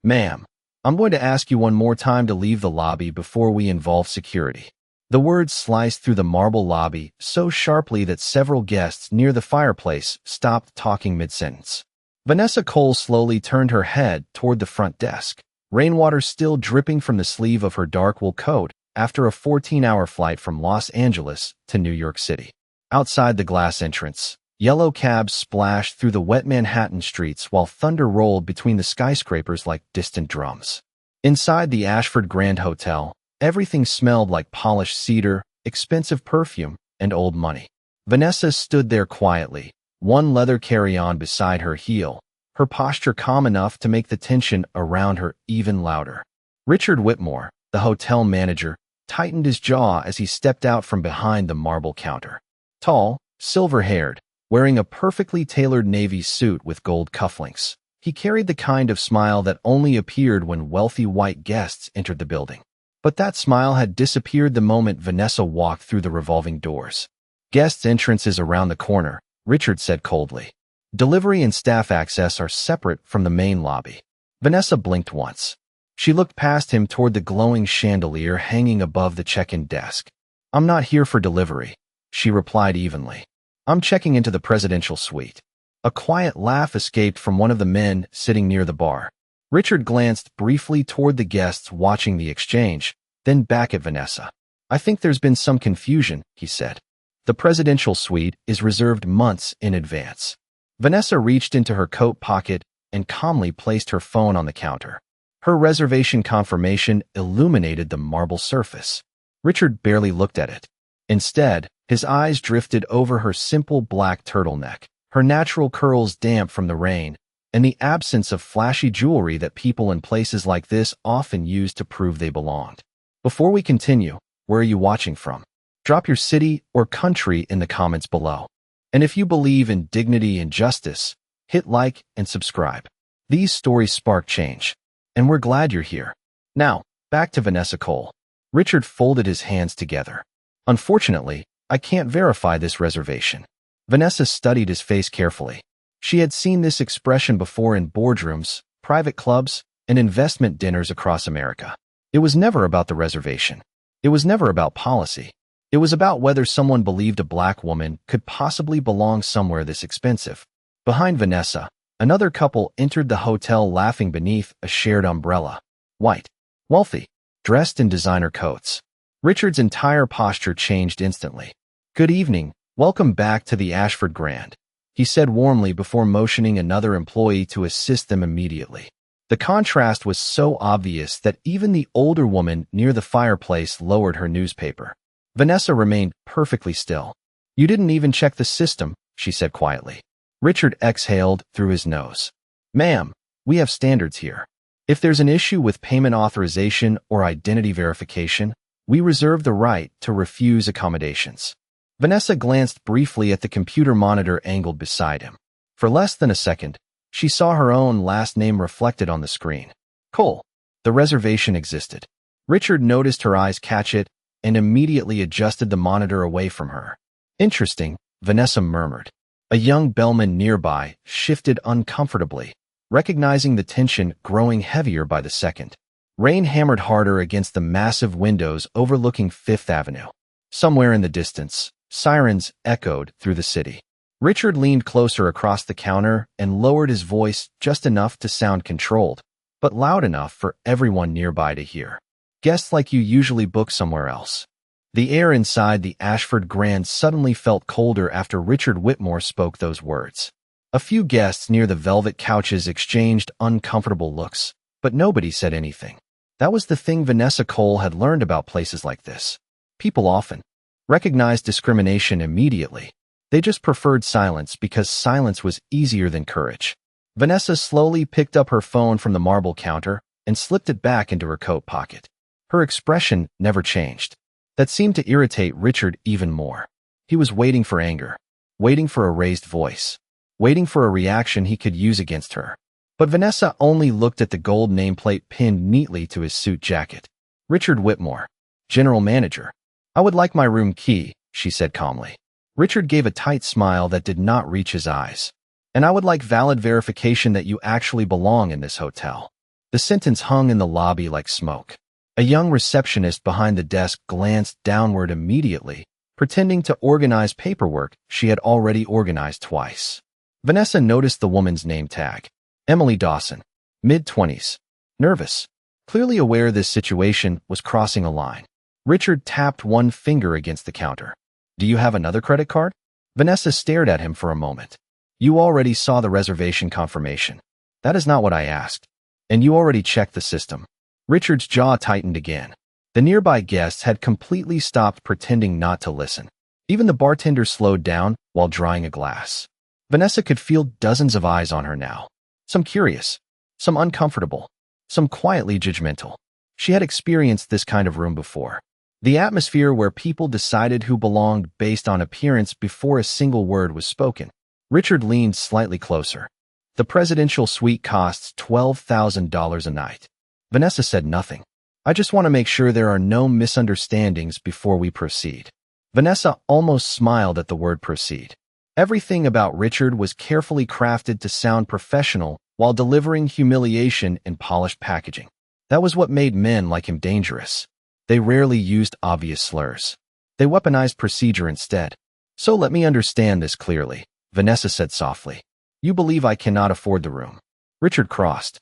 Ma'am, I'm going to ask you one more time to leave the lobby before we involve security. The words sliced through the marble lobby so sharply that several guests near the fireplace stopped talking mid-sentence. Vanessa Cole slowly turned her head toward the front desk, rainwater still dripping from the sleeve of her dark wool coat after a 14-hour flight from Los Angeles to New York City. Outside the glass entrance, yellow cabs splashed through the wet Manhattan streets while thunder rolled between the skyscrapers like distant drums. Inside the Ashford Grand Hotel, everything smelled like polished cedar, expensive perfume, and old money. Vanessa stood there quietly, one leather carry-on beside her heel, her posture calm enough to make the tension around her even louder. Richard Whitmore, the hotel manager, tightened his jaw as he stepped out from behind the marble counter. Tall, silver-haired, wearing a perfectly tailored navy suit with gold cufflinks, he carried the kind of smile that only appeared when wealthy white guests entered the building. But that smile had disappeared the moment Vanessa walked through the revolving doors. Guests' entrance is around the corner, Richard said coldly. Delivery and staff access are separate from the main lobby. Vanessa blinked once. She looked past him toward the glowing chandelier hanging above the check-in desk. I'm not here for delivery, she replied evenly. I'm checking into the presidential suite. A quiet laugh escaped from one of the men sitting near the bar. Richard glanced briefly toward the guests watching the exchange, then back at Vanessa. I think there's been some confusion, he said. The presidential suite is reserved months in advance. Vanessa reached into her coat pocket and calmly placed her phone on the counter. Her reservation confirmation illuminated the marble surface. Richard barely looked at it. Instead, his eyes drifted over her simple black turtleneck, her natural curls damp from the rain, and the absence of flashy jewelry that people in places like this often use to prove they belonged. Before we continue, where are you watching from? Drop your city or country in the comments below. And if you believe in dignity and justice, hit like and subscribe. These stories spark change, and we're glad you're here. Now, back to Vanessa Cole. Richard folded his hands together. Unfortunately, I can't verify this reservation. Vanessa studied his face carefully. She had seen this expression before in boardrooms, private clubs, and investment dinners across America. It was never about the reservation. It was never about policy. It was about whether someone believed a black woman could possibly belong somewhere this expensive. Behind Vanessa, another couple entered the hotel laughing beneath a shared umbrella. White, wealthy, dressed in designer coats. Richard's entire posture changed instantly. Good evening, welcome back to the Ashford Grand, he said warmly before motioning another employee to assist them immediately. The contrast was so obvious that even the older woman near the fireplace lowered her newspaper. Vanessa remained perfectly still. You didn't even check the system, she said quietly. Richard exhaled through his nose. Ma'am, we have standards here. If there's an issue with payment authorization or identity verification, we reserve the right to refuse accommodations. Vanessa glanced briefly at the computer monitor angled beside him. For less than a second, she saw her own last name reflected on the screen. Cole. The reservation existed. Richard noticed her eyes catch it and immediately adjusted the monitor away from her. Interesting, Vanessa murmured. A young bellman nearby shifted uncomfortably, recognizing the tension growing heavier by the second. Rain hammered harder against the massive windows overlooking Fifth Avenue. Somewhere in the distance, sirens echoed through the city. Richard leaned closer across the counter and lowered his voice just enough to sound controlled, but loud enough for everyone nearby to hear. Guests like you usually book somewhere else. The air inside the Ashford Grand suddenly felt colder after Richard Whitmore spoke those words. A few guests near the velvet couches exchanged uncomfortable looks, but nobody said anything. That was the thing Vanessa Cole had learned about places like this. People often recognized discrimination immediately. They just preferred silence because silence was easier than courage. Vanessa slowly picked up her phone from the marble counter and slipped it back into her coat pocket. Her expression never changed. That seemed to irritate Richard even more. He was waiting for anger, waiting for a raised voice, waiting for a reaction he could use against her. But Vanessa only looked at the gold nameplate pinned neatly to his suit jacket. Richard Whitmore, General Manager. I would like my room key, she said calmly. Richard gave a tight smile that did not reach his eyes. And I would like valid verification that you actually belong in this hotel. The sentence hung in the lobby like smoke. A young receptionist behind the desk glanced downward immediately, pretending to organize paperwork she had already organized twice. Vanessa noticed the woman's name tag. Emily Dawson, mid-20s. Nervous, clearly aware this situation was crossing a line. Richard tapped one finger against the counter. Do you have another credit card? Vanessa stared at him for a moment. You already saw the reservation confirmation. That is not what I asked. And you already checked the system. Richard's jaw tightened again. The nearby guests had completely stopped pretending not to listen. Even the bartender slowed down while drying a glass. Vanessa could feel dozens of eyes on her now. Some curious, some uncomfortable, some quietly judgmental. She had experienced this kind of room before. The atmosphere where people decided who belonged based on appearance before a single word was spoken. Richard leaned slightly closer. The presidential suite costs $12,000 a night. Vanessa said nothing. I just want to make sure there are no misunderstandings before we proceed. Vanessa almost smiled at the word proceed. Everything about Richard was carefully crafted to sound professional while delivering humiliation in polished packaging. That was what made men like him dangerous. They rarely used obvious slurs. They weaponized procedure instead. So let me understand this clearly, Vanessa said softly. You believe I cannot afford the room. Richard crossed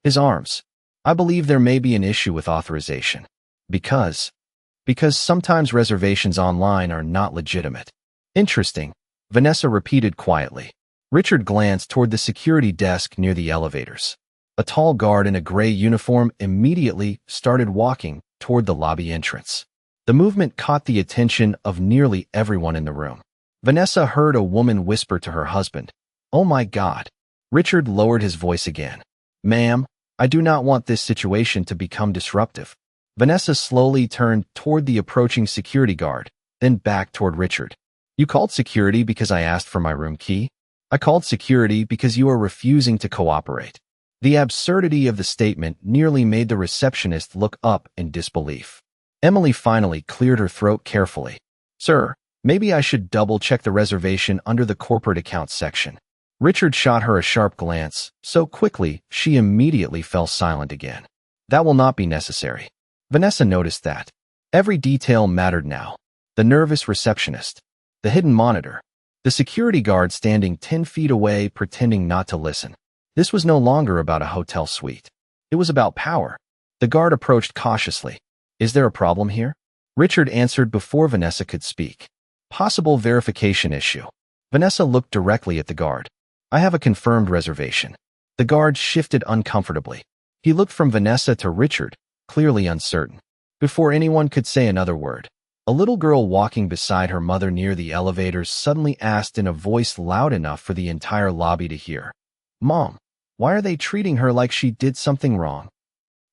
his arms. I believe there may be an issue with authorization. Because sometimes reservations online are not legitimate. Interesting, Vanessa repeated quietly. Richard glanced toward the security desk near the elevators. A tall guard in a gray uniform immediately started walking toward the lobby entrance. The movement caught the attention of nearly everyone in the room. Vanessa heard a woman whisper to her husband, "Oh my God." Richard lowered his voice again. "Ma'am, I do not want this situation to become disruptive." Vanessa slowly turned toward the approaching security guard, then back toward Richard. You called security because I asked for my room key? I called security because you are refusing to cooperate. The absurdity of the statement nearly made the receptionist look up in disbelief. Emily finally cleared her throat carefully. Sir, maybe I should double-check the reservation under the corporate accounts section. Richard shot her a sharp glance, so quickly she immediately fell silent again. That will not be necessary. Vanessa noticed that. Every detail mattered now. The nervous receptionist, the hidden monitor, the security guard standing 10 feet away pretending not to listen. This was no longer about a hotel suite. It was about power. The guard approached cautiously. Is there a problem here? Richard answered before Vanessa could speak. Possible verification issue. Vanessa looked directly at the guard. I have a confirmed reservation. The guard shifted uncomfortably. He looked from Vanessa to Richard, clearly uncertain. Before anyone could say another word, a little girl walking beside her mother near the elevators suddenly asked in a voice loud enough for the entire lobby to hear, Mom, why are they treating her like she did something wrong?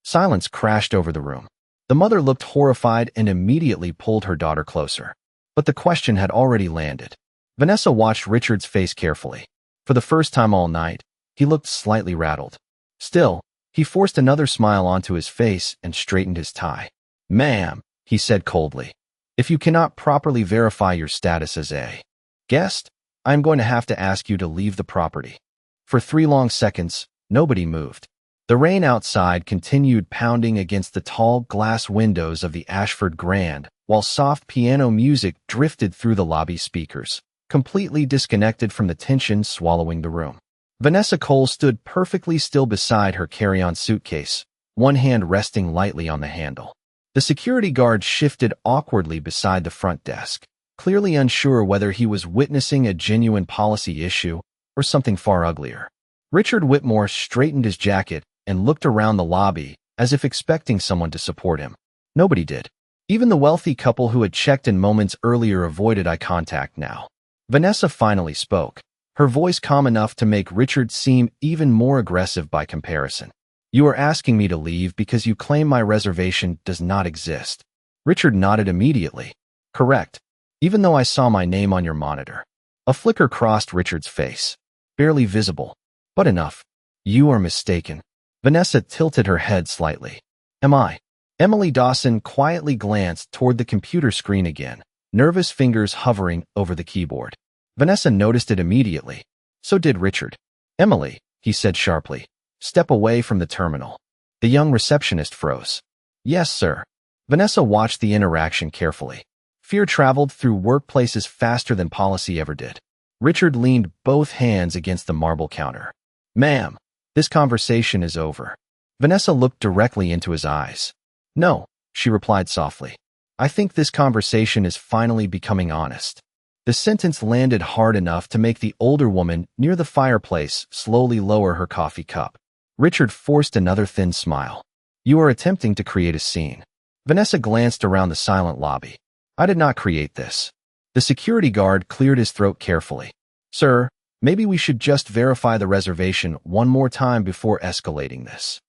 Silence crashed over the room. The mother looked horrified and immediately pulled her daughter closer. But the question had already landed. Vanessa watched Richard's face carefully. For the first time all night, he looked slightly rattled. Still, he forced another smile onto his face and straightened his tie. Ma'am, he said coldly, if you cannot properly verify your status as a guest, I am going to have to ask you to leave the property. For 3 long seconds, nobody moved. The rain outside continued pounding against the tall glass windows of the Ashford Grand, while soft piano music drifted through the lobby speakers, completely disconnected from the tension swallowing the room. Vanessa Cole stood perfectly still beside her carry-on suitcase, one hand resting lightly on the handle. The security guard shifted awkwardly beside the front desk, clearly unsure whether he was witnessing a genuine policy issue or something far uglier. Richard Whitmore straightened his jacket and looked around the lobby as if expecting someone to support him. Nobody did. Even the wealthy couple who had checked in moments earlier avoided eye contact now. Vanessa finally spoke, her voice calm enough to make Richard seem even more aggressive by comparison. You are asking me to leave because you claim my reservation does not exist. Richard nodded immediately. Correct, even though I saw my name on your monitor. A flicker crossed Richard's face. Barely visible, but enough. You are mistaken. Vanessa tilted her head slightly. Am I? Emily Dawson quietly glanced toward the computer screen again, nervous fingers hovering over the keyboard. Vanessa noticed it immediately. So did Richard. Emily, he said sharply, step away from the terminal. The young receptionist froze. Yes, sir. Vanessa watched the interaction carefully. Fear traveled through workplaces faster than policy ever did. Richard leaned both hands against the marble counter. Ma'am, this conversation is over. Vanessa looked directly into his eyes. No, she replied softly. I think this conversation is finally becoming honest. The sentence landed hard enough to make the older woman near the fireplace slowly lower her coffee cup. Richard forced another thin smile. You are attempting to create a scene. Vanessa glanced around the silent lobby. I did not create this. The security guard cleared his throat carefully. Sir, maybe we should just verify the reservation one more time before escalating this.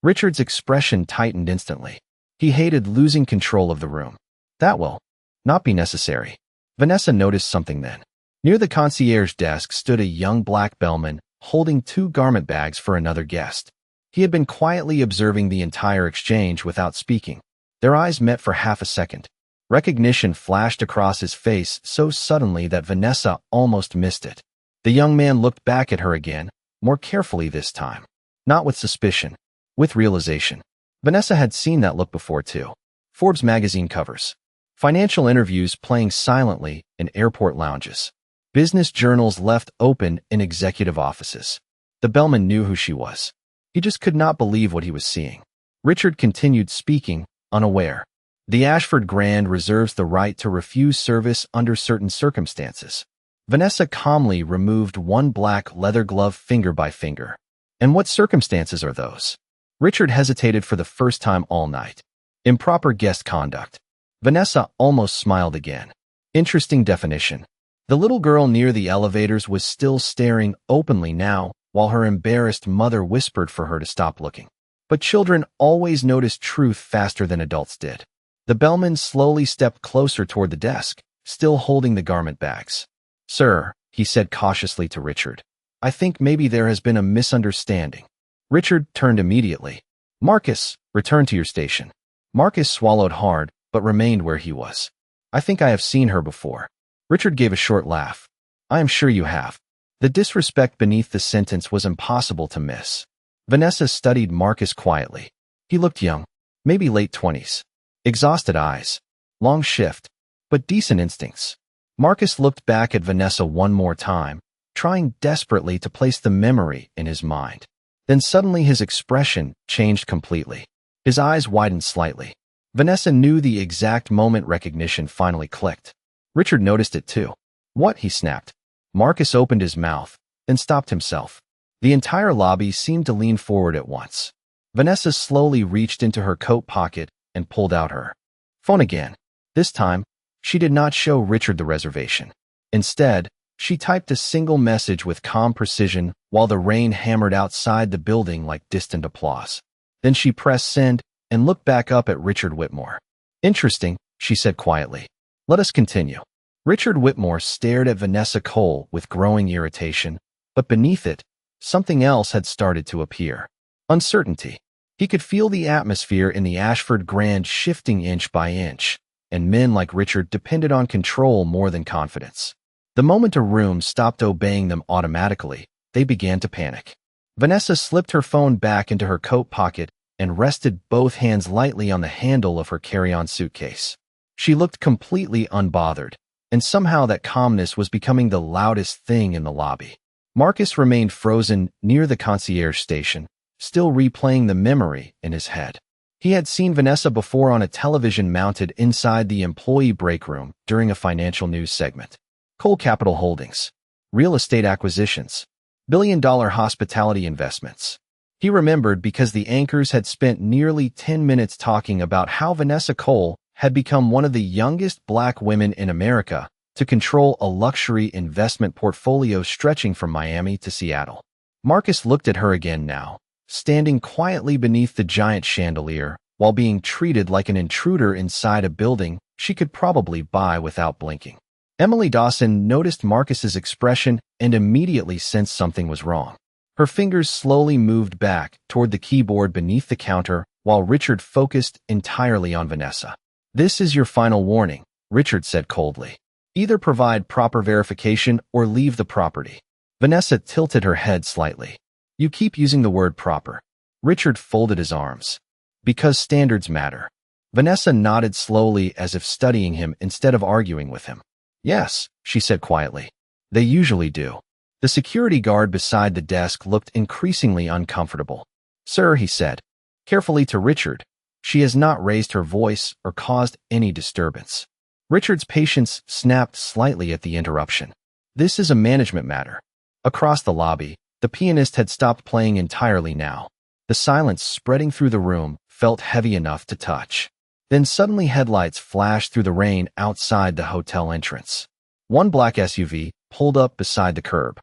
Richard's expression tightened instantly. He hated losing control of the room. That will not be necessary. Vanessa noticed something then. Near the concierge desk stood a young black bellman holding 2 garment bags for another guest. He had been quietly observing the entire exchange without speaking. Their eyes met for half a second. Recognition flashed across his face so suddenly that Vanessa almost missed it. The young man looked back at her again, more carefully this time. Not with suspicion, with realization. Vanessa had seen that look before too. Forbes magazine covers. Financial interviews playing silently in airport lounges. Business journals left open in executive offices. The bellman knew who she was. He just could not believe what he was seeing. Richard continued speaking, unaware. The Ashford Grand reserves the right to refuse service under certain circumstances. Vanessa calmly removed one black leather glove finger by finger. And what circumstances are those? Richard hesitated for the first time all night. Improper guest conduct. Vanessa almost smiled again. Interesting definition. The little girl near the elevators was still staring openly now, while her embarrassed mother whispered for her to stop looking. But children always notice truth faster than adults did. The bellman slowly stepped closer toward the desk, still holding the garment bags. Sir, he said cautiously to Richard, I think maybe there has been a misunderstanding. Richard turned immediately. Marcus, return to your station. Marcus swallowed hard, but remained where he was. I think I have seen her before. Richard gave a short laugh. I am sure you have. The disrespect beneath the sentence was impossible to miss. Vanessa studied Marcus quietly. He looked young, maybe late 20s. Exhausted eyes. Long shift, but decent instincts. Marcus looked back at Vanessa one more time, trying desperately to place the memory in his mind. Then suddenly his expression changed completely. His eyes widened slightly. Vanessa knew the exact moment recognition finally clicked. Richard noticed it too. What? He snapped. Marcus opened his mouth, then stopped himself. The entire lobby seemed to lean forward at once. Vanessa slowly reached into her coat pocket and pulled out her phone again. This time, she did not show Richard the reservation. Instead, she typed a single message with calm precision while the rain hammered outside the building like distant applause. Then she pressed send and looked back up at Richard Whitmore. Interesting, she said quietly. Let us continue. Richard Whitmore stared at Vanessa Cole with growing irritation, but beneath it, something else had started to appear. Uncertainty. He could feel the atmosphere in the Ashford Grand shifting inch by inch, and men like Richard depended on control more than confidence. The moment a room stopped obeying them automatically, they began to panic. Vanessa slipped her phone back into her coat pocket and rested both hands lightly on the handle of her carry-on suitcase. She looked completely unbothered, and somehow that calmness was becoming the loudest thing in the lobby. Marcus remained frozen near the concierge station, still replaying the memory in his head. He had seen Vanessa before on a television mounted inside the employee break room during a financial news segment. Cole Capital Holdings. Real estate acquisitions. Billion-dollar hospitality investments. He remembered because the anchors had spent nearly 10 minutes talking about how Vanessa Cole had become one of the youngest black women in America to control a luxury investment portfolio stretching from Miami to Seattle. Marcus looked at her again now, standing quietly beneath the giant chandelier while being treated like an intruder inside a building she could probably buy without blinking. Emily Dawson noticed Marcus's expression and immediately sensed something was wrong. Her fingers slowly moved back toward the keyboard beneath the counter while Richard focused entirely on Vanessa. This is your final warning, Richard said coldly. Either provide proper verification or leave the property. Vanessa tilted her head slightly. You keep using the word proper. Richard folded his arms. Because standards matter. Vanessa nodded slowly as if studying him instead of arguing with him. Yes, she said quietly. They usually do. The security guard beside the desk looked increasingly uncomfortable. Sir, he said, carefully to Richard, she has not raised her voice or caused any disturbance. Richard's patience snapped slightly at the interruption. This is a management matter. Across the lobby, the pianist had stopped playing entirely now. The silence spreading through the room felt heavy enough to touch. Then suddenly headlights flashed through the rain outside the hotel entrance. One black SUV pulled up beside the curb.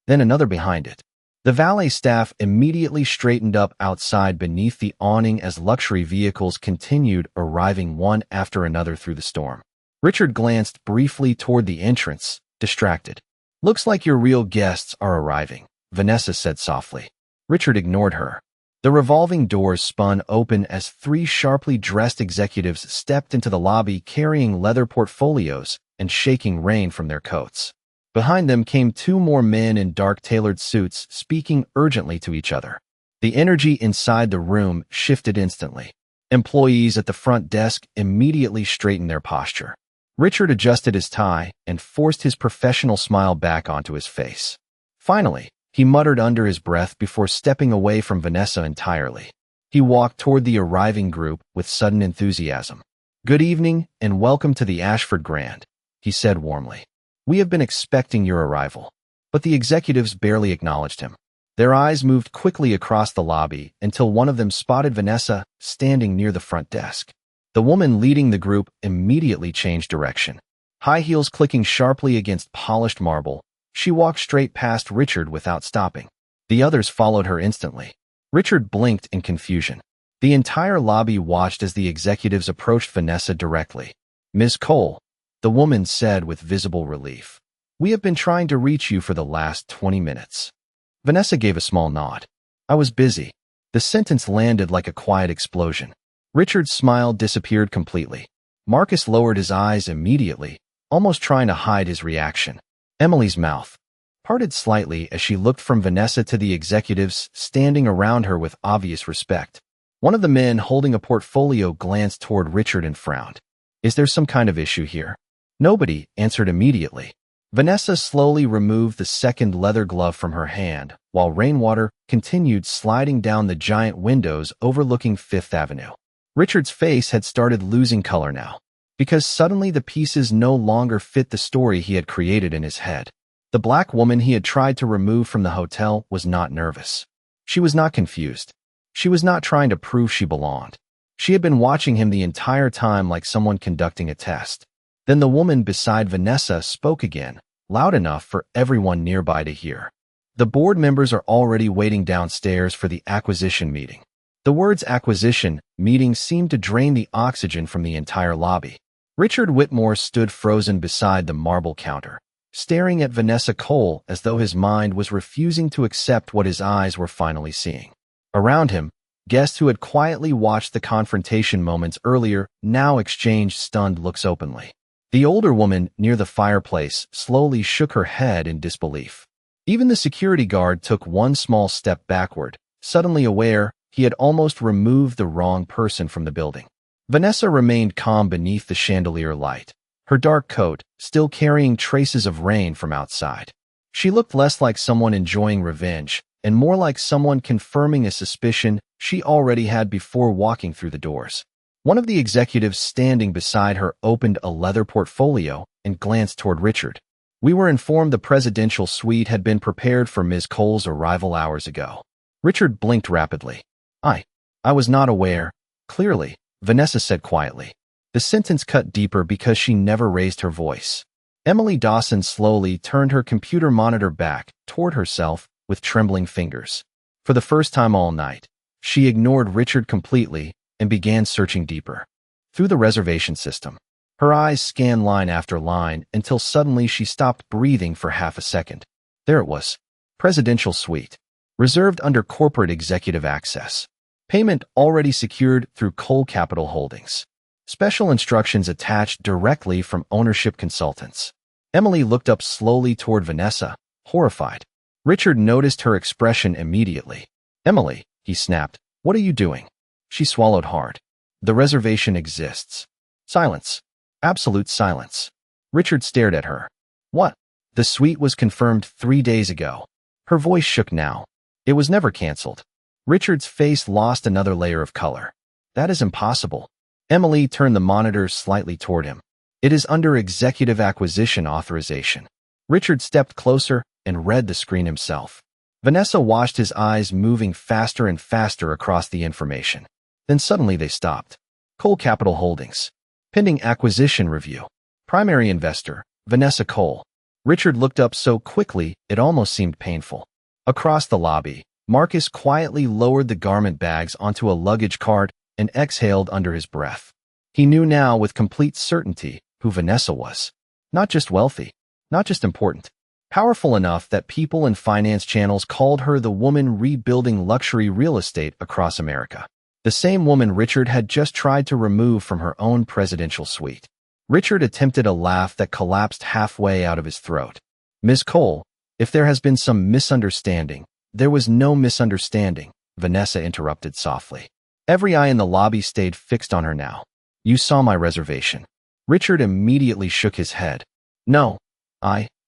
Then another behind it. The valet staff immediately straightened up outside beneath the awning as luxury vehicles continued arriving one after another through the storm. Richard glanced briefly toward the entrance, distracted. Looks like your real guests are arriving, Vanessa said softly. Richard ignored her. The revolving doors spun open as three sharply dressed executives stepped into the lobby carrying leather portfolios and shaking rain from their coats. Behind them came two more men in dark tailored suits speaking urgently to each other. The energy inside the room shifted instantly. Employees at the front desk immediately straightened their posture. Richard adjusted his tie and forced his professional smile back onto his face. Finally, he muttered under his breath before stepping away from Vanessa entirely. He walked toward the arriving group with sudden enthusiasm. Good evening and welcome to the Ashford Grand, he said warmly. We have been expecting your arrival. But the executives barely acknowledged him. Their eyes moved quickly across the lobby until one of them spotted Vanessa standing near the front desk. The woman leading the group immediately changed direction. High heels clicking sharply against polished marble, she walked straight past Richard without stopping. The others followed her instantly. Richard blinked in confusion. The entire lobby watched as the executives approached Vanessa directly. Ms. Cole, the woman said with visible relief. We have been trying to reach you for the last 20 minutes. Vanessa gave a small nod. I was busy. The sentence landed like a quiet explosion. Richard's smile disappeared completely. Marcus lowered his eyes immediately, almost trying to hide his reaction. Emily's mouth parted slightly as she looked from Vanessa to the executives standing around her with obvious respect. One of the men holding a portfolio glanced toward Richard and frowned. Is there some kind of issue here? Nobody answered immediately. Vanessa slowly removed the second leather glove from her hand, while rainwater continued sliding down the giant windows overlooking Fifth Avenue. Richard's face had started losing color now, because suddenly the pieces no longer fit the story he had created in his head. The black woman he had tried to remove from the hotel was not nervous. She was not confused. She was not trying to prove she belonged. She had been watching him the entire time like someone conducting a test. Then the woman beside Vanessa spoke again, loud enough for everyone nearby to hear. The board members are already waiting downstairs for the acquisition meeting. The words acquisition meeting seemed to drain the oxygen from the entire lobby. Richard Whitmore stood frozen beside the marble counter, staring at Vanessa Cole as though his mind was refusing to accept what his eyes were finally seeing. Around him, guests who had quietly watched the confrontation moments earlier now exchanged stunned looks openly. The older woman near the fireplace slowly shook her head in disbelief. Even the security guard took one small step backward, suddenly aware he had almost removed the wrong person from the building. Vanessa remained calm beneath the chandelier light, her dark coat still carrying traces of rain from outside. She looked less like someone enjoying revenge and more like someone confirming a suspicion she already had before walking through the doors. One of the executives standing beside her opened a leather portfolio and glanced toward Richard. We were informed the presidential suite had been prepared for Ms. Cole's arrival hours ago. Richard blinked rapidly. I was not aware. Clearly, Vanessa said quietly. The sentence cut deeper because she never raised her voice. Emily Dawson slowly turned her computer monitor back toward herself with trembling fingers. For the first time all night, she ignored Richard completely and began searching deeper. Through the reservation system, her eyes scanned line after line until suddenly she stopped breathing for half a second. There it was. Presidential suite. Reserved under corporate executive access. Payment already secured through Cole Capital Holdings. Special instructions attached directly from ownership consultants. Emily looked up slowly toward Vanessa, horrified. Richard noticed her expression immediately. Emily, he snapped. What are you doing? She swallowed hard. The reservation exists. Silence. Absolute silence. Richard stared at her. What? The suite was confirmed 3 days ago. Her voice shook now. It was never canceled. Richard's face lost another layer of color. That is impossible. Emily turned the monitor slightly toward him. It is under executive acquisition authorization. Richard stepped closer and read the screen himself. Vanessa watched his eyes moving faster and faster across the information. Then suddenly they stopped. Cole Capital Holdings. Pending acquisition review. Primary investor, Vanessa Cole. Richard looked up so quickly it almost seemed painful. Across the lobby, Marcus quietly lowered the garment bags onto a luggage cart and exhaled under his breath. He knew now with complete certainty who Vanessa was. Not just wealthy, not just important. Powerful enough that people in finance channels called her the woman rebuilding luxury real estate across America. The same woman Richard had just tried to remove from her own presidential suite. Richard attempted a laugh that collapsed halfway out of his throat. Ms. Cole, if there has been some misunderstanding, there was no misunderstanding, Vanessa interrupted softly. Every eye in the lobby stayed fixed on her now. You saw my reservation. Richard immediately shook his head. No,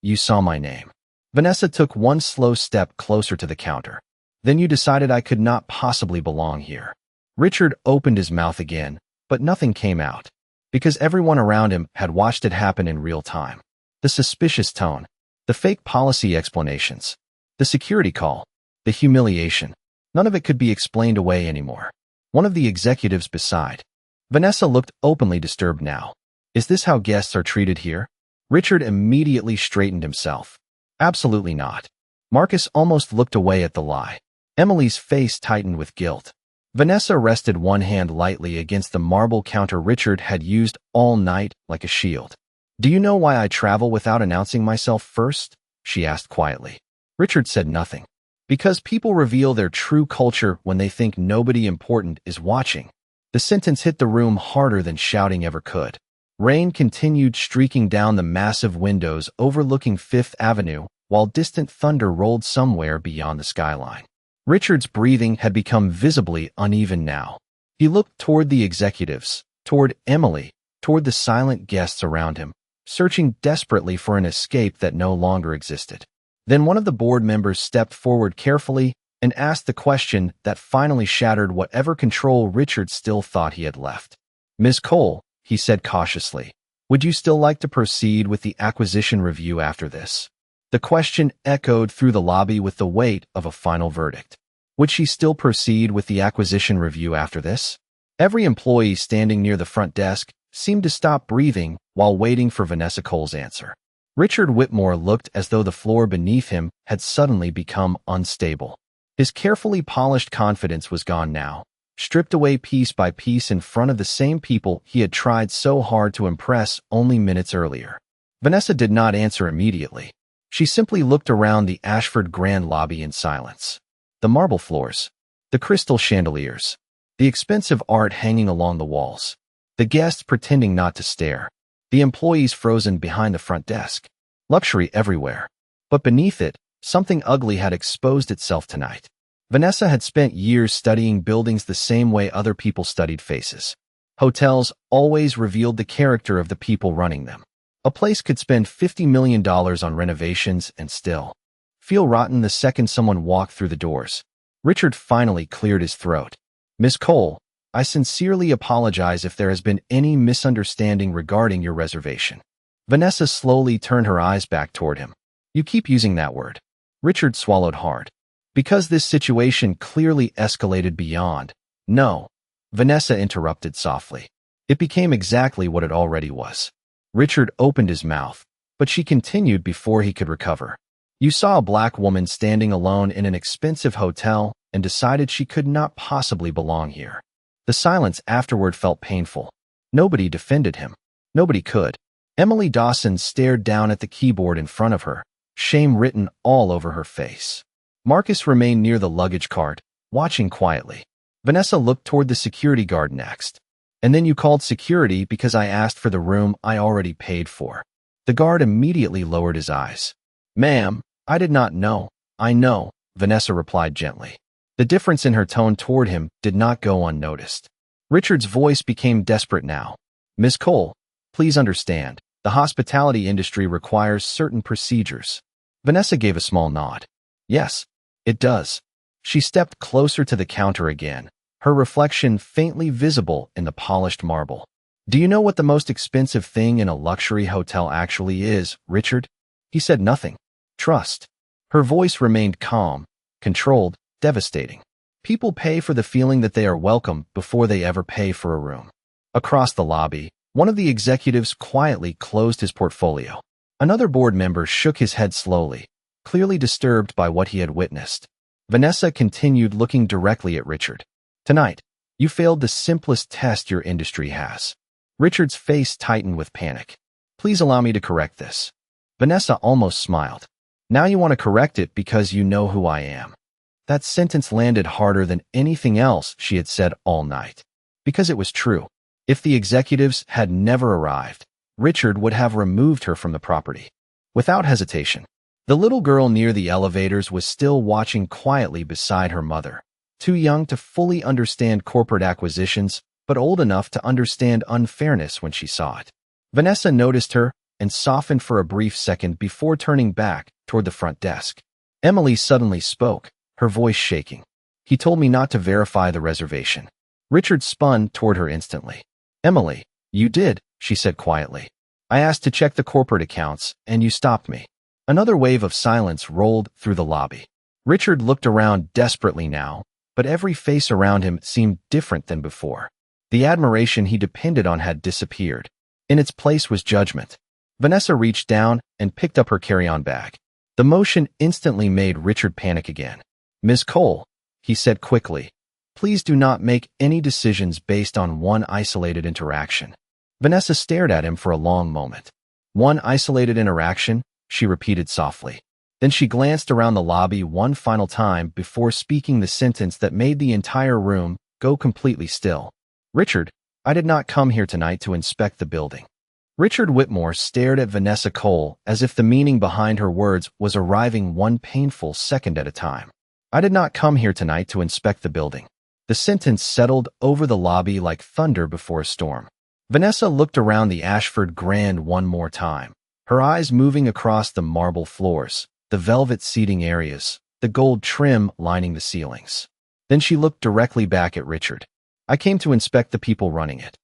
you saw my name. Vanessa took one slow step closer to the counter. Then you decided I could not possibly belong here. Richard opened his mouth again, but nothing came out, because everyone around him had watched it happen in real time. The suspicious tone, the fake policy explanations, the security call, the humiliation. None of it could be explained away anymore. One of the executives beside. Vanessa looked openly disturbed now. Is this how guests are treated here? Richard immediately straightened himself. Absolutely not. Marcus almost looked away at the lie. Emily's face tightened with guilt. Vanessa rested one hand lightly against the marble counter Richard had used all night like a shield. Do you know why I travel without announcing myself first? She asked quietly. Richard said nothing. Because people reveal their true culture when they think nobody important is watching. The sentence hit the room harder than shouting ever could. Rain continued streaking down the massive windows overlooking Fifth Avenue, while distant thunder rolled somewhere beyond the skyline. Richard's breathing had become visibly uneven now. He looked toward the executives, toward Emily, toward the silent guests around him, searching desperately for an escape that no longer existed. Then one of the board members stepped forward carefully and asked the question that finally shattered whatever control Richard still thought he had left. Ms. Cole, he said cautiously, would you still like to proceed with the acquisition review after this? The question echoed through the lobby with the weight of a final verdict. Would she still proceed with the acquisition review after this? Every employee standing near the front desk seemed to stop breathing while waiting for Vanessa Cole's answer. Richard Whitmore looked as though the floor beneath him had suddenly become unstable. His carefully polished confidence was gone now, stripped away piece by piece in front of the same people he had tried so hard to impress only minutes earlier. Vanessa did not answer immediately. She simply looked around the Ashford Grand lobby in silence. The marble floors, the crystal chandeliers, the expensive art hanging along the walls, the guests pretending not to stare, the employees frozen behind the front desk. Luxury everywhere. But beneath it, something ugly had exposed itself tonight. Vanessa had spent years studying buildings the same way other people studied faces. Hotels always revealed the character of the people running them. A place could spend $50 million on renovations and still feel rotten the second someone walked through the doors. Richard finally cleared his throat. Miss Cole, I sincerely apologize if there has been any misunderstanding regarding your reservation. Vanessa slowly turned her eyes back toward him. You keep using that word. Richard swallowed hard. Because this situation clearly escalated beyond. No. Vanessa interrupted softly. It became exactly what it already was. Richard opened his mouth, but she continued before he could recover. You saw a black woman standing alone in an expensive hotel and decided she could not possibly belong here. The silence afterward felt painful. Nobody defended him. Nobody could. Emily Dawson stared down at the keyboard in front of her, shame written all over her face. Marcus remained near the luggage cart, watching quietly. Vanessa looked toward the security guard next. And then you called security because I asked for the room I already paid for. The guard immediately lowered his eyes. Ma'am, I did not know. I know, Vanessa replied gently. The difference in her tone toward him did not go unnoticed. Richard's voice became desperate now. Miss Cole, please understand, the hospitality industry requires certain procedures. Vanessa gave a small nod. Yes, it does. She stepped closer to the counter again, her reflection faintly visible in the polished marble. Do you know what the most expensive thing in a luxury hotel actually is, Richard? He said nothing. Trust. Her voice remained calm, controlled, devastating. People pay for the feeling that they are welcome before they ever pay for a room. Across the lobby, one of the executives quietly closed his portfolio. Another board member shook his head slowly, clearly disturbed by what he had witnessed. Vanessa continued looking directly at Richard. Tonight, you failed the simplest test your industry has. Richard's face tightened with panic. Please allow me to correct this. Vanessa almost smiled. Now you want to correct it because you know who I am. That sentence landed harder than anything else she had said all night. Because it was true. If the executives had never arrived, Richard would have removed her from the property. Without hesitation. The little girl near the elevators was still watching quietly beside her mother, too young to fully understand corporate acquisitions, but old enough to understand unfairness when she saw it. Vanessa noticed her and softened for a brief second before turning back toward the front desk. Emily suddenly spoke, her voice shaking. He told me not to verify the reservation. Richard spun toward her instantly. Emily, you did, she said quietly. I asked to check the corporate accounts, and you stopped me. Another wave of silence rolled through the lobby. Richard looked around desperately now, but every face around him seemed different than before. The admiration he depended on had disappeared. In its place was judgment. Vanessa reached down and picked up her carry-on bag. The motion instantly made Richard panic again. Ms. Cole, he said quickly, please do not make any decisions based on one isolated interaction. Vanessa stared at him for a long moment. One isolated interaction, she repeated softly. Then she glanced around the lobby one final time before speaking the sentence that made the entire room go completely still. Richard, I did not come here tonight to inspect the building. Richard Whitmore stared at Vanessa Cole as if the meaning behind her words was arriving one painful second at a time. I did not come here tonight to inspect the building. The sentence settled over the lobby like thunder before a storm. Vanessa looked around the Ashford Grand one more time, her eyes moving across the marble floors, the velvet seating areas, the gold trim lining the ceilings. Then she looked directly back at Richard. I came to inspect the people running it.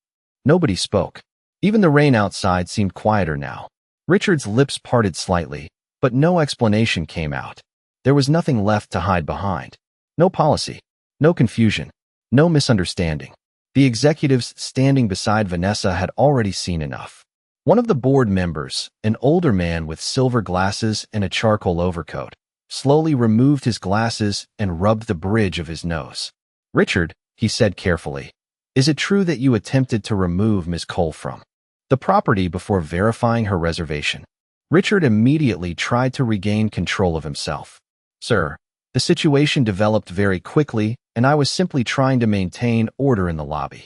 Nobody spoke. Even the rain outside seemed quieter now. Richard's lips parted slightly, but no explanation came out. There was nothing left to hide behind. No policy, no confusion, no misunderstanding. The executives standing beside Vanessa had already seen enough. One of the board members, an older man with silver glasses and a charcoal overcoat, slowly removed his glasses and rubbed the bridge of his nose. Richard, he said carefully, is it true that you attempted to remove Miss Cole from the property before verifying her reservation? Richard immediately tried to regain control of himself. Sir, the situation developed very quickly, and I was simply trying to maintain order in the lobby.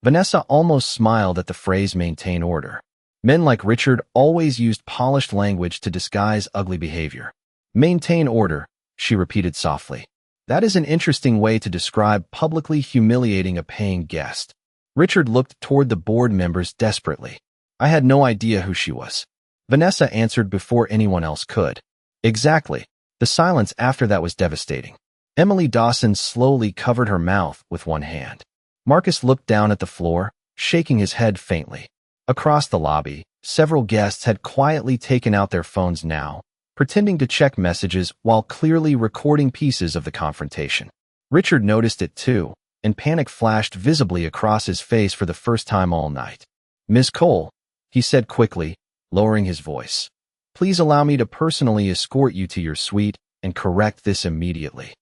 Vanessa almost smiled at the phrase maintain order. Men like Richard always used polished language to disguise ugly behavior. Maintain order, she repeated softly. That is an interesting way to describe publicly humiliating a paying guest. Richard looked toward the board members desperately. I had no idea who she was. Vanessa answered before anyone else could. Exactly. The silence after that was devastating. Emily Dawson slowly covered her mouth with one hand. Marcus looked down at the floor, shaking his head faintly. Across the lobby, several guests had quietly taken out their phones now, pretending to check messages while clearly recording pieces of the confrontation. Richard noticed it too, and panic flashed visibly across his face for the first time all night. Miss Cole, he said quickly, lowering his voice. Please allow me to personally escort you to your suite and correct this immediately.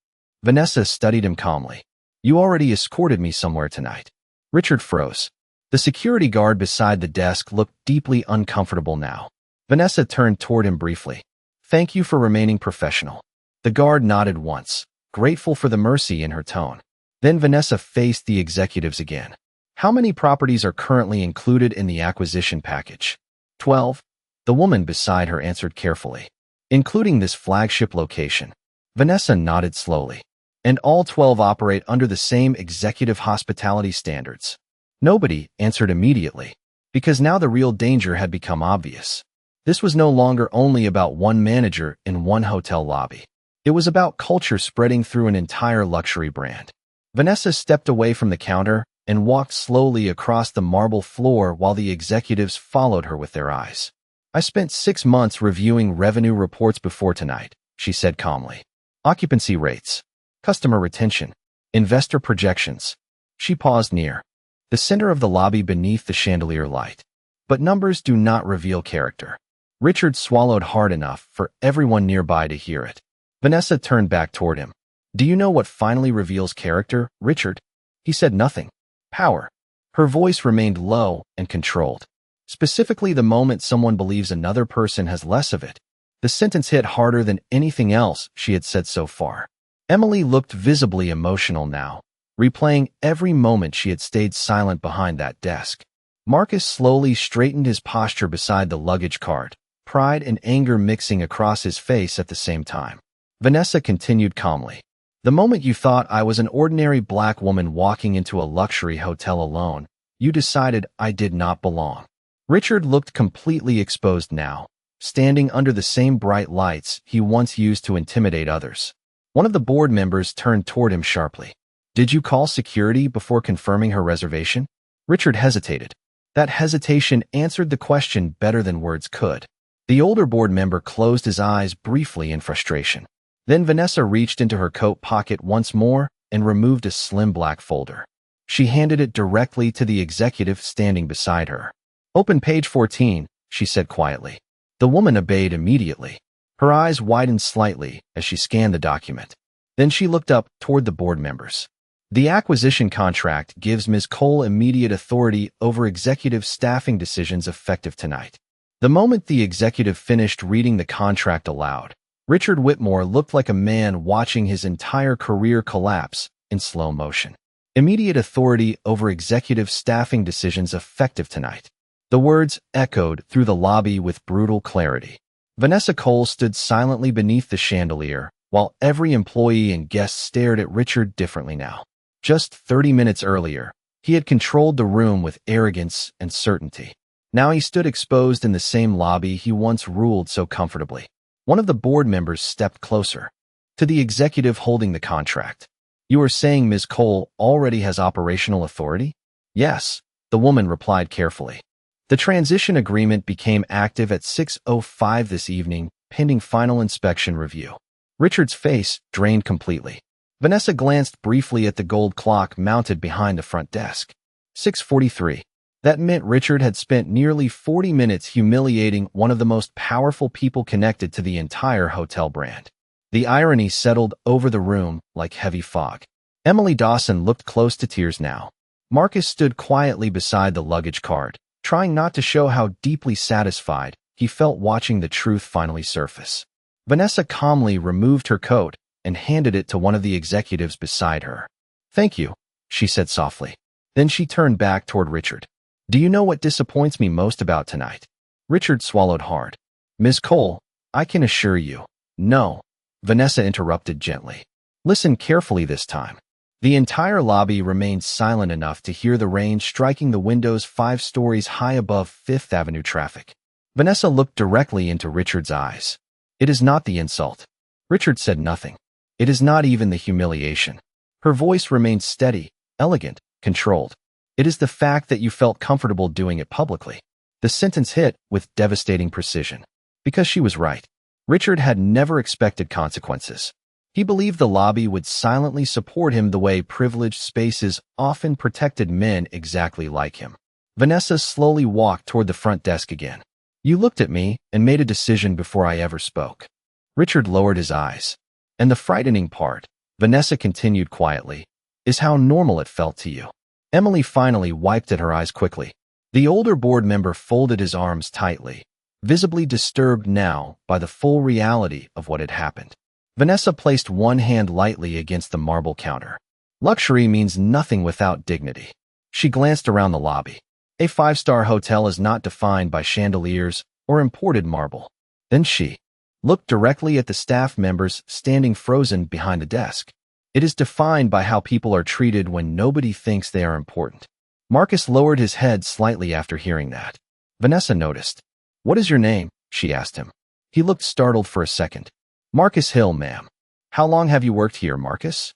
Vanessa studied him calmly. You already escorted me somewhere tonight. Richard froze. The security guard beside the desk looked deeply uncomfortable now. Vanessa turned toward him briefly. Thank you for remaining professional. The guard nodded once, grateful for the mercy in her tone. Then Vanessa faced the executives again. How many properties are currently included in the acquisition package? 12. The woman beside her answered carefully. Including this flagship location. Vanessa nodded slowly. and all 12 operate under the same executive hospitality standards. Nobody answered immediately, because now the real danger had become obvious. This was no longer only about one manager in one hotel lobby. It was about culture spreading through an entire luxury brand. Vanessa stepped away from the counter and walked slowly across the marble floor while the executives followed her with their eyes. "I spent 6 months reviewing revenue reports before tonight," she said calmly. "Occupancy rates, customer retention, investor projections." She paused near the center of the lobby beneath the chandelier light. But numbers do not reveal character. Richard swallowed hard enough for everyone nearby to hear it. Vanessa turned back toward him. "Do you know what finally reveals character, Richard?" He said nothing. "Power." Her voice remained low and controlled. "Specifically the moment someone believes another person has less of it." The sentence hit harder than anything else she had said so far. Emily looked visibly emotional now, replaying every moment she had stayed silent behind that desk. Marcus slowly straightened his posture beside the luggage cart, pride and anger mixing across his face at the same time. Vanessa continued calmly. "The moment you thought I was an ordinary black woman walking into a luxury hotel alone, you decided I did not belong." Richard looked completely exposed now, standing under the same bright lights he once used to intimidate others. One of the board members turned toward him sharply. "Did you call security before confirming her reservation?" Richard hesitated. That hesitation answered the question better than words could. The older board member closed his eyes briefly in frustration. Then Vanessa reached into her coat pocket once more and removed a slim black folder. She handed it directly to the executive standing beside her. "Open page 14, she said quietly. The woman obeyed immediately. Her eyes widened slightly as she scanned the document. Then she looked up toward the board members. "The acquisition contract gives Ms. Cole immediate authority over executive staffing decisions effective tonight." The moment the executive finished reading the contract aloud, Richard Whitmore looked like a man watching his entire career collapse in slow motion. "Immediate authority over executive staffing decisions effective tonight." The words echoed through the lobby with brutal clarity. Vanessa Cole stood silently beneath the chandelier, while every employee and guest stared at Richard differently now. Just 30 minutes earlier, he had controlled the room with arrogance and certainty. Now he stood exposed in the same lobby he once ruled so comfortably. One of the board members stepped closer to the executive holding the contract. "You are saying Ms. Cole already has operational authority?" "Yes," the woman replied carefully. "The transition agreement became active at 6:05 this evening, pending final inspection review." Richard's face drained completely. Vanessa glanced briefly at the gold clock mounted behind the front desk. 6:43. That meant Richard had spent nearly 40 minutes humiliating one of the most powerful people connected to the entire hotel brand. The irony settled over the room like heavy fog. Emily Dawson looked close to tears now. Marcus stood quietly beside the luggage cart, trying not to show how deeply satisfied he felt watching the truth finally surface. Vanessa calmly removed her coat and handed it to one of the executives beside her. "Thank you," she said softly. Then she turned back toward Richard. "Do you know what disappoints me most about tonight?" Richard swallowed hard. "Ms. Cole, I can assure you." "No," Vanessa interrupted gently. "Listen carefully this time." The entire lobby remained silent enough to hear the rain striking the windows 5 stories high above Fifth Avenue traffic. Vanessa looked directly into Richard's eyes. "It is not the insult." Richard said nothing. "It is not even the humiliation." Her voice remained steady, elegant, controlled. "It is the fact that you felt comfortable doing it publicly." The sentence hit with devastating precision. Because she was right. Richard had never expected consequences. He believed the lobby would silently support him the way privileged spaces often protected men exactly like him. Vanessa slowly walked toward the front desk again. "You looked at me and made a decision before I ever spoke." Richard lowered his eyes. "And the frightening part," Vanessa continued quietly, "is how normal it felt to you." Emily finally wiped at her eyes quickly. The older board member folded his arms tightly, visibly disturbed now by the full reality of what had happened. Vanessa placed one hand lightly against the marble counter. "Luxury means nothing without dignity." She glanced around the lobby. A 5-star hotel is not defined by chandeliers or imported marble. Then she looked directly at the staff members standing frozen behind the desk. It is defined by how people are treated when nobody thinks they are important. Marcus lowered his head slightly after hearing that. Vanessa noticed. What is your name? She asked him. He looked startled for a second. Marcus Hill, ma'am. How long have you worked here, Marcus?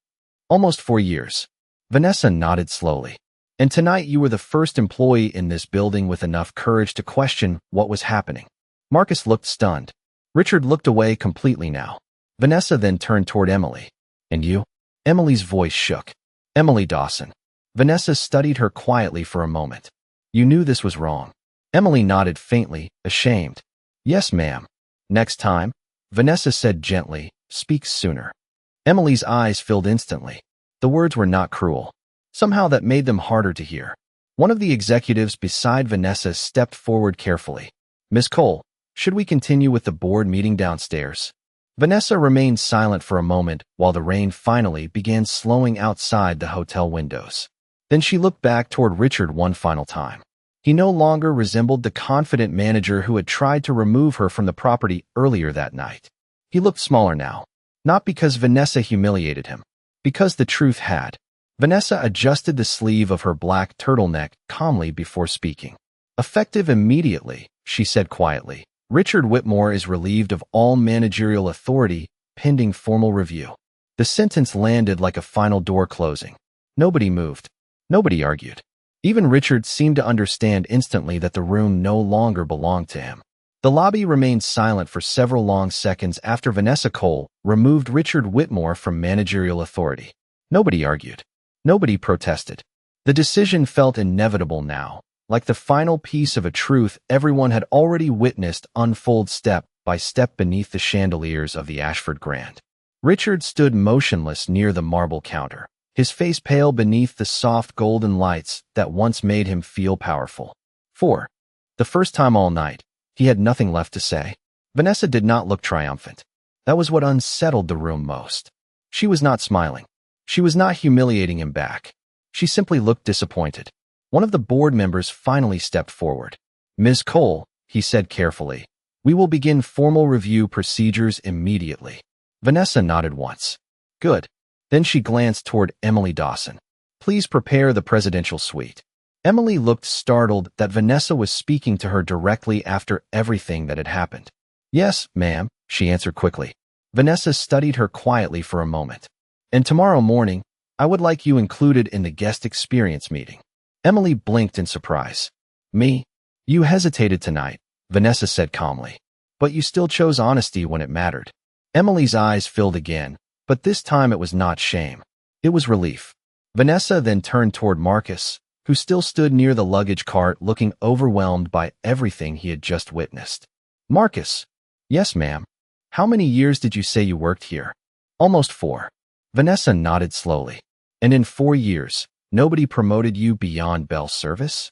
Almost 4 years. Vanessa nodded slowly. And tonight you were the first employee in this building with enough courage to question what was happening. Marcus looked stunned. Richard looked away completely now. Vanessa then turned toward Emily. And you? Emily's voice shook. Emily Dawson. Vanessa studied her quietly for a moment. You knew this was wrong. Emily nodded faintly, ashamed. Yes, ma'am. Next time, Vanessa said gently, speak sooner. Emily's eyes filled instantly. The words were not cruel. Somehow that made them harder to hear. One of the executives beside Vanessa stepped forward carefully. Miss Cole, should we continue with the board meeting downstairs? Vanessa remained silent for a moment while the rain finally began slowing outside the hotel windows. Then she looked back toward Richard one final time. He no longer resembled the confident manager who had tried to remove her from the property earlier that night. He looked smaller now, not because Vanessa humiliated him, because the truth had. Vanessa adjusted the sleeve of her black turtleneck calmly before speaking. Effective immediately, she said quietly, Richard Whitmore is relieved of all managerial authority pending formal review. The sentence landed like a final door closing. Nobody moved. Nobody argued. Even Richard seemed to understand instantly that the room no longer belonged to him. The lobby remained silent for several long seconds after Vanessa Cole removed Richard Whitmore from managerial authority. Nobody argued. Nobody protested. The decision felt inevitable now, like the final piece of a truth everyone had already witnessed unfold step by step beneath the chandeliers of the Ashford Grand. Richard stood motionless near the marble counter, his face pale beneath the soft golden lights that once made him feel powerful. For the first time all night, he had nothing left to say. Vanessa did not look triumphant. That was what unsettled the room most. She was not smiling. She was not humiliating him back. She simply looked disappointed. One of the board members finally stepped forward. Ms. Cole, he said carefully, we will begin formal review procedures immediately. Vanessa nodded once. Good. Then she glanced toward Emily Dawson. Please prepare the presidential suite. Emily looked startled that Vanessa was speaking to her directly after everything that had happened. Yes, ma'am, she answered quickly. Vanessa studied her quietly for a moment. And tomorrow morning, I would like you included in the guest experience meeting. Emily blinked in surprise. Me? You hesitated tonight, Vanessa said calmly. But you still chose honesty when it mattered. Emily's eyes filled again, but this time it was not shame. It was relief. Vanessa then turned toward Marcus, who still stood near the luggage cart looking overwhelmed by everything he had just witnessed. Marcus. Yes, ma'am. How many years did you say you worked here? Almost 4. Vanessa nodded slowly. And in 4 years, nobody promoted you beyond bell service?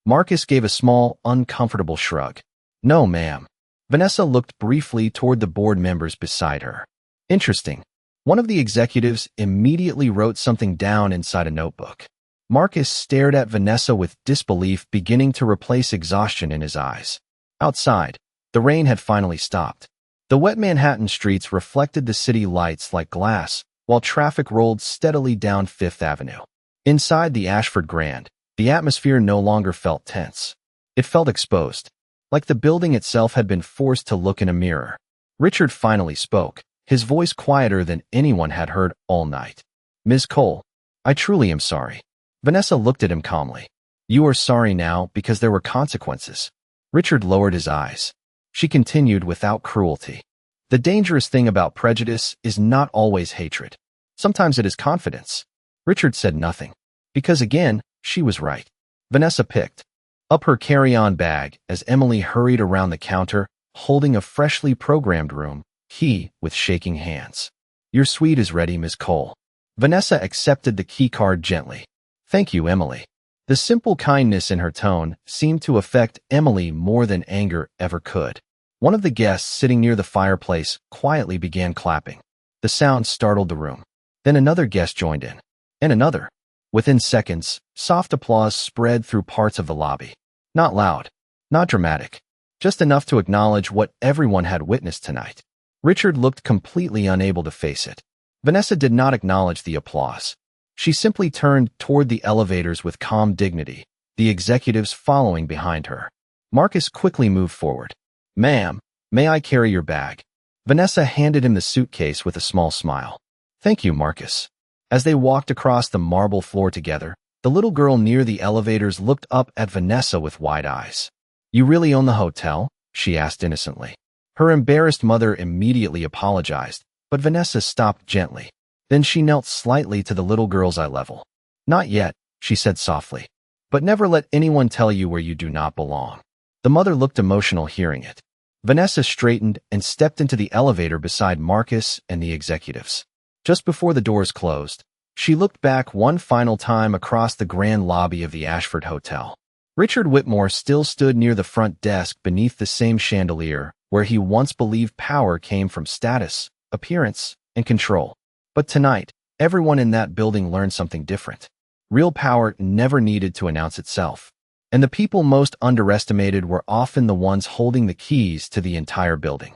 Marcus gave a small, uncomfortable shrug. No, ma'am. Vanessa looked briefly toward the board members beside her. Interesting. One of the executives immediately wrote something down inside a notebook. Marcus stared at Vanessa with disbelief beginning to replace exhaustion in his eyes. Outside, the rain had finally stopped. The wet Manhattan streets reflected the city lights like glass, while traffic rolled steadily down Fifth Avenue. Inside the Ashford Grand, the atmosphere no longer felt tense. It felt exposed, like the building itself had been forced to look in a mirror. Richard finally spoke, his voice quieter than anyone had heard all night. Ms. Cole, I truly am sorry. Vanessa looked at him calmly. You are sorry now because there were consequences. Richard lowered his eyes. She continued without cruelty. The dangerous thing about prejudice is not always hatred. Sometimes it is confidence. Richard said nothing, because again, she was right. Vanessa picked up her carry-on bag as Emily hurried around the counter, holding a freshly programmed room key with shaking hands. Your suite is ready, Ms. Cole. Vanessa accepted the key card gently. Thank you, Emily. The simple kindness in her tone seemed to affect Emily more than anger ever could. One of the guests sitting near the fireplace quietly began clapping. The sound startled the room. Then another guest joined in. And another. Within seconds, soft applause spread through parts of the lobby. Not loud. Not dramatic. Just enough to acknowledge what everyone had witnessed tonight. Richard looked completely unable to face it. Vanessa did not acknowledge the applause. She simply turned toward the elevators with calm dignity, the executives following behind her. Marcus quickly moved forward. "Ma'am, may I carry your bag?" Vanessa handed him the suitcase with a small smile. "Thank you, Marcus." As they walked across the marble floor together, the little girl near the elevators looked up at Vanessa with wide eyes. "You really own the hotel?" she asked innocently. Her embarrassed mother immediately apologized, but Vanessa stopped gently. Then she knelt slightly to the little girl's eye level. "Not yet," she said softly. "But never let anyone tell you where you do not belong." The mother looked emotional hearing it. Vanessa straightened and stepped into the elevator beside Marcus and the executives. Just before the doors closed, she looked back one final time across the grand lobby of the Ashford Hotel. Richard Whitmore still stood near the front desk beneath the same chandelier where he once believed power came from status, appearance, and control. But tonight, everyone in that building learned something different. Real power never needed to announce itself. And the people most underestimated were often the ones holding the keys to the entire building.